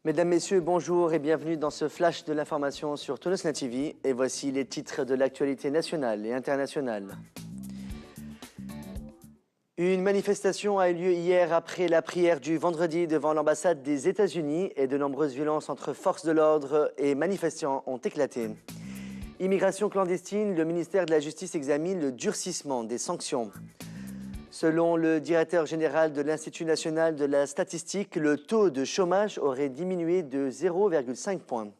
Mesdames, Messieurs, bonjour et bienvenue dans ce flash de l'information sur Tunisnet TV. Et voici les titres de l'actualité nationale et internationale. Une manifestation a eu lieu hier après la prière du vendredi devant l'ambassade des États-Unis et de nombreuses violences entre forces de l'ordre et manifestants ont éclaté. Immigration clandestine, le ministère de la Justice examine le durcissement des sanctions. Selon le directeur général de l'Institut national de la statistique, le taux de chômage aurait diminué de 0,5 points.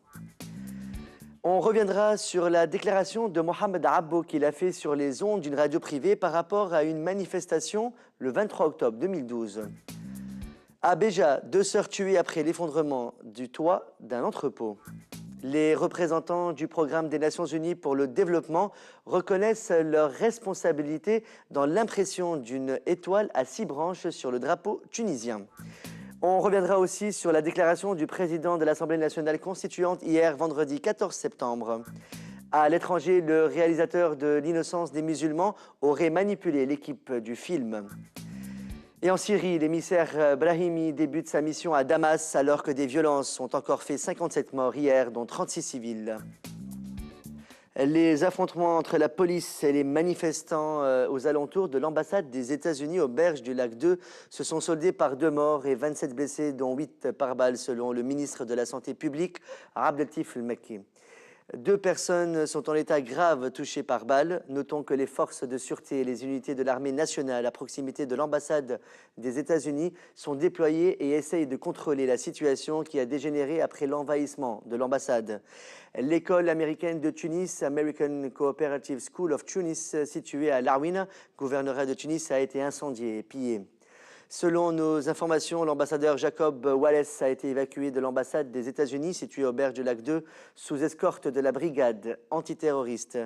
On reviendra sur la déclaration de Mohamed Abbo qu'il a fait sur les ondes d'une radio privée par rapport à une manifestation le 23 octobre 2012. À Béja, 2 sœurs tuées après l'effondrement du toit d'un entrepôt. Les représentants du programme des Nations Unies pour le développement reconnaissent leur responsabilité dans l'impression d'une étoile à 6 branches sur le drapeau tunisien. On reviendra aussi sur la déclaration du président de l'Assemblée nationale constituante hier, vendredi 14 septembre. À l'étranger, le réalisateur de L'innocence des musulmans aurait manipulé l'équipe du film. Et en Syrie, l'émissaire Brahimi débute sa mission à Damas alors que des violences ont encore fait 57 morts hier, dont 36 civils. Les affrontements entre la police et les manifestants aux alentours de l'ambassade des États-Unis aux berges du lac 2 se sont soldés par 2 morts et 27 blessés, dont 8 par balle, selon le ministre de la Santé publique, Abdelatif El-Mekki. 2 personnes sont en état grave touchées par balle. Notons que les forces de sûreté et les unités de l'armée nationale à proximité de l'ambassade des États-Unis sont déployées et essayent de contrôler la situation qui a dégénéré après l'envahissement de l'ambassade. L'école américaine de Tunis, American Cooperative School of Tunis, située à Larwina, gouvernorat de Tunis, a été incendiée et pillée. Selon nos informations, l'ambassadeur Jacob Wallace a été évacué de l'ambassade des États-Unis située au berge du lac 2 sous escorte de la brigade antiterroriste.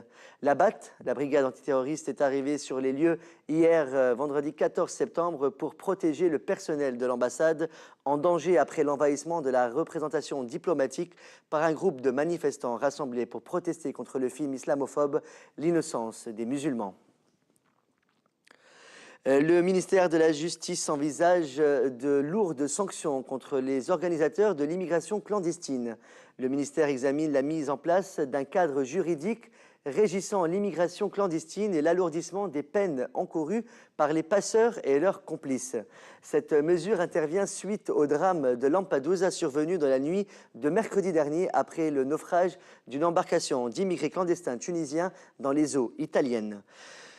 La BAT, la brigade antiterroriste, est arrivée sur les lieux hier, vendredi 14 septembre, pour protéger le personnel de l'ambassade en danger après l'envahissement de la représentation diplomatique par un groupe de manifestants rassemblés pour protester contre le film islamophobe L'innocence des musulmans. Le ministère de la Justice envisage de lourdes sanctions contre les organisateurs de l'immigration clandestine. Le ministère examine la mise en place d'un cadre juridique régissant l'immigration clandestine et l'alourdissement des peines encourues par les passeurs et leurs complices. Cette mesure intervient suite au drame de Lampedusa survenu dans la nuit de mercredi dernier après le naufrage d'une embarcation d'immigrés clandestins tunisiens dans les eaux italiennes.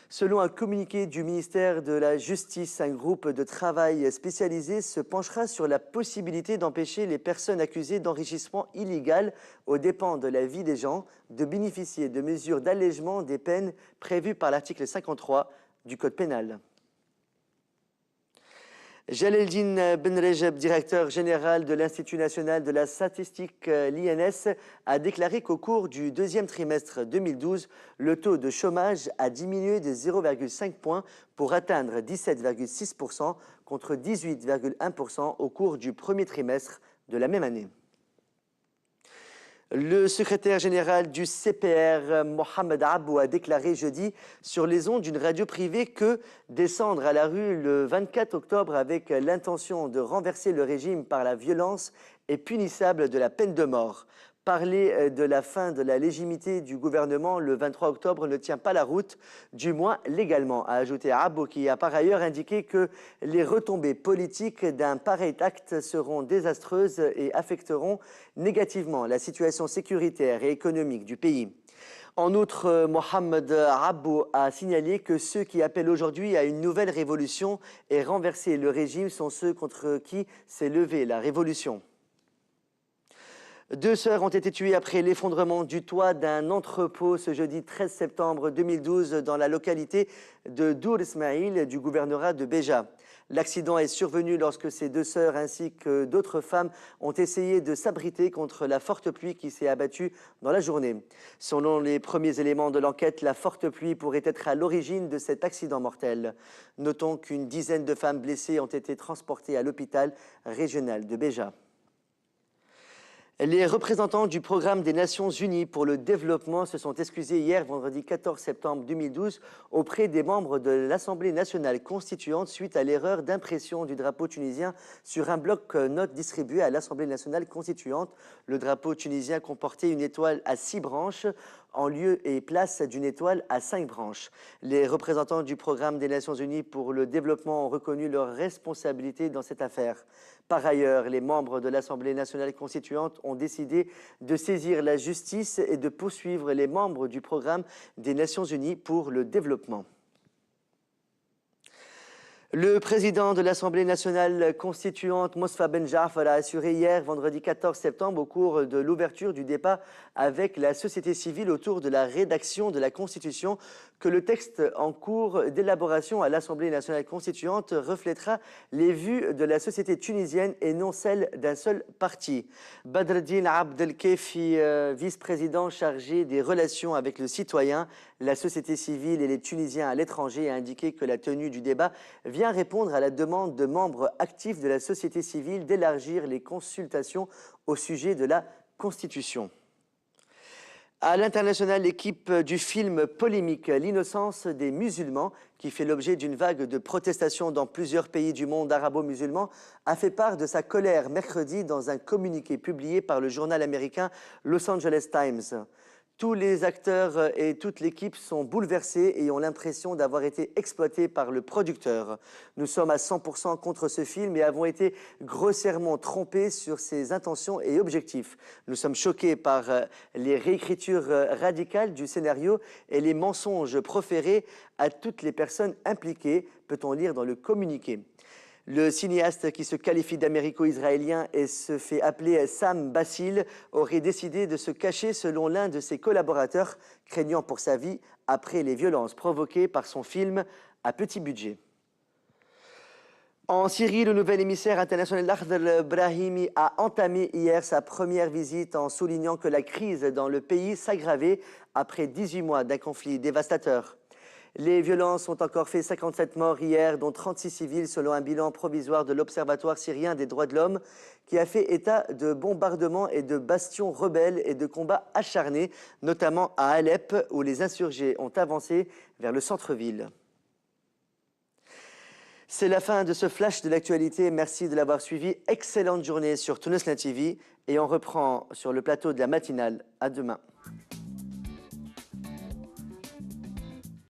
Selon un communiqué du ministère de la Justice, un groupe de travail spécialisé se penchera sur la possibilité d'empêcher les personnes accusées d'enrichissement illégal aux dépens de la vie des gens de bénéficier de mesures d'allègement des peines prévues par l'article 53 du Code pénal. Jaleldine Benrejeb, directeur général de l'Institut national de la statistique, l'INS, a déclaré qu'au cours du 2e trimestre 2012, le taux de chômage a diminué de 0,5 points pour atteindre 17,6% contre 18,1% au cours du 1er trimestre de la même année. Le secrétaire général du CPR, Mohamed Abbo, a déclaré jeudi sur les ondes d'une radio privée que descendre à la rue le 24 octobre avec l'intention de renverser le régime par la violence est punissable de la peine de mort. Parler de la fin de la légitimité du gouvernement le 23 octobre ne tient pas la route, du moins légalement, a ajouté Abbo, qui a par ailleurs indiqué que les retombées politiques d'un pareil acte seront désastreuses et affecteront négativement la situation sécuritaire et économique du pays. En outre, Mohamed Abbo a signalé que ceux qui appellent aujourd'hui à une nouvelle révolution et renverser le régime sont ceux contre qui s'est levée la révolution. 2 sœurs ont été tuées après l'effondrement du toit d'un entrepôt ce jeudi 13 septembre 2012 dans la localité de Dour Ismail du gouvernorat de Béja. L'accident est survenu lorsque ces 2 sœurs ainsi que d'autres femmes ont essayé de s'abriter contre la forte pluie qui s'est abattue dans la journée. Selon les premiers éléments de l'enquête, la forte pluie pourrait être à l'origine de cet accident mortel. Notons qu'une dizaine de femmes blessées ont été transportées à l'hôpital régional de Béja. Les représentants du programme des Nations Unies pour le développement se sont excusés hier, vendredi 14 septembre 2012, auprès des membres de l'Assemblée nationale constituante suite à l'erreur d'impression du drapeau tunisien sur un bloc-notes distribué à l'Assemblée nationale constituante. Le drapeau tunisien comportait une étoile à 6 branches en lieu et place d'une étoile à 5 branches. Les représentants du programme des Nations Unies pour le développement ont reconnu leur responsabilité dans cette affaire. Par ailleurs, les membres de l'Assemblée nationale constituante ont décidé de saisir la justice et de poursuivre les membres du programme des Nations Unies pour le développement. Le président de l'Assemblée nationale constituante, Mosfa Ben Jaafar, a assuré hier, vendredi 14 septembre, au cours de l'ouverture du débat avec la société civile autour de la rédaction de la Constitution, que le texte en cours d'élaboration à l'Assemblée nationale constituante reflètera les vues de la société tunisienne et non celles d'un seul parti. Badreddine Abdelkefi, vice-président chargé des relations avec le citoyen, la société civile et les Tunisiens à l'étranger, a indiqué que la tenue du débat vient répondre à la demande de membres actifs de la société civile d'élargir les consultations au sujet de la Constitution. À l'international, l'équipe du film polémique L'innocence des musulmans, qui fait l'objet d'une vague de protestations dans plusieurs pays du monde arabo-musulman, a fait part de sa colère mercredi dans un communiqué publié par le journal américain Los Angeles Times. Tous les acteurs et toute l'équipe sont bouleversés et ont l'impression d'avoir été exploités par le producteur. Nous sommes à 100% contre ce film et avons été grossièrement trompés sur ses intentions et objectifs. Nous sommes choqués par les réécritures radicales du scénario et les mensonges proférés à toutes les personnes impliquées, peut-on lire dans le communiqué. Le cinéaste, qui se qualifie d'américo-israélien et se fait appeler Sam Bassil, aurait décidé de se cacher selon l'un de ses collaborateurs, craignant pour sa vie après les violences provoquées par son film à petit budget. En Syrie, le nouvel émissaire international Lakhdar Brahimi a entamé hier sa première visite en soulignant que la crise dans le pays s'aggravait après 18 mois d'un conflit dévastateur. Les violences ont encore fait 57 morts hier, dont 36 civils, selon un bilan provisoire de l'Observatoire syrien des droits de l'homme, qui a fait état de bombardements et de bastions rebelles et de combats acharnés, notamment à Alep, où les insurgés ont avancé vers le centre-ville. C'est la fin de ce flash de l'actualité. Merci de l'avoir suivi. Excellente journée sur Tunesnet TV et on reprend sur le plateau de la matinale. À demain.